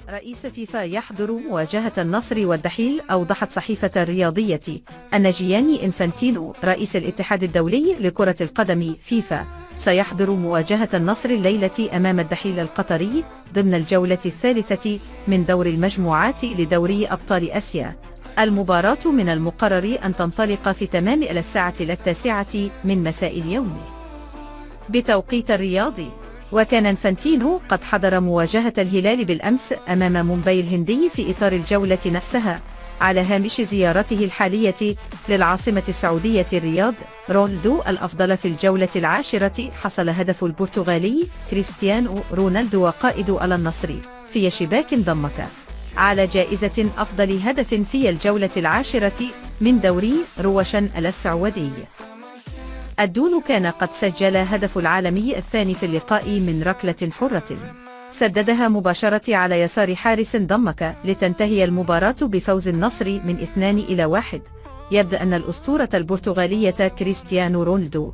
رئيس فيفا يحضر مواجهة النصر والدحيل. أوضحت صحيفة الرياضية أن جياني إنفانتينو رئيس الاتحاد الدولي لكرة القدم فيفا سيحضر مواجهة النصر الليلة أمام الدحيل القطري ضمن الجولة الثالثة من دور المجموعات لدوري أبطال آسيا. المباراة من المقرر أن تنطلق في تمام الساعة 9 من مساء اليوم بتوقيت الرياضي. وكان إنفانتينو قد حضر مواجهة الهلال بالأمس أمام مومباي الهندي في إطار الجولة نفسها على هامش زيارته الحالية للعاصمة السعودية الرياض. رونالدو الأفضل في الجولة 10 حصل هدف البرتغالي كريستيانو رونالدو وقائد النصر في شباك ضمك على جائزة أفضل هدف في الجولة 10 من دوري روشن السعودي. الدون كان قد سجل هدف العالمي الثاني في اللقاء من ركلة حرة سددها مباشرة على يسار حارس ضمك لتنتهي المباراة بفوز النصر من 2-1. يبدو أن الأسطورة البرتغالية كريستيانو رونالدو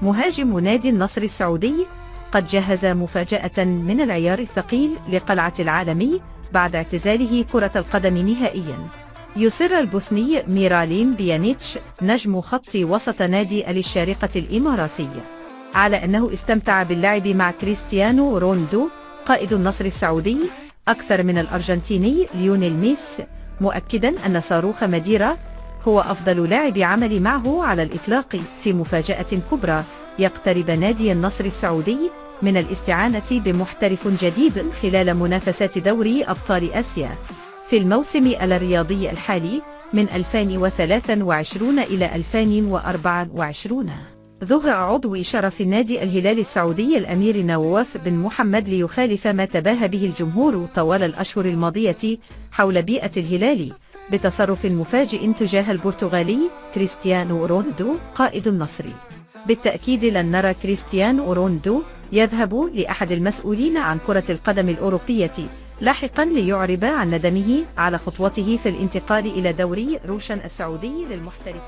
مهاجم نادي النصر السعودي قد جهز مفاجأة من العيار الثقيل لقلعة العالمي بعد اعتزاله كرة القدم نهائيا. يصر البوسني ميراليم بيانيتش نجم خط وسط نادي الشارقة الإماراتي على أنه استمتع باللعب مع كريستيانو رونالدو قائد النصر السعودي أكثر من الأرجنتيني ليونيل ميسي، مؤكدا أن صاروخ ماديرا هو أفضل لاعب عمل معه على الإطلاق في مفاجأة كبرى يقترب نادي النصر السعودي من الاستعانة بمحترف جديد خلال منافسات دوري أبطال آسيا في الموسم الرياضي الحالي من 2023 إلى 2024. ظهر عضو شرف النادي الهلال السعودي الأمير نواف بن محمد ليخالف ما تباهى به الجمهور طوال الأشهر الماضية حول بيئة الهلال بتصرف مفاجئ تجاه البرتغالي كريستيانو رونالدو قائد النصر. بالتأكيد لن نرى كريستيانو رونالدو يذهب لأحد المسؤولين عن كرة القدم الأوروبية لاحقا ليعرب عن ندمه على خطوته في الانتقال إلى دوري روشن السعودي للمحترفين.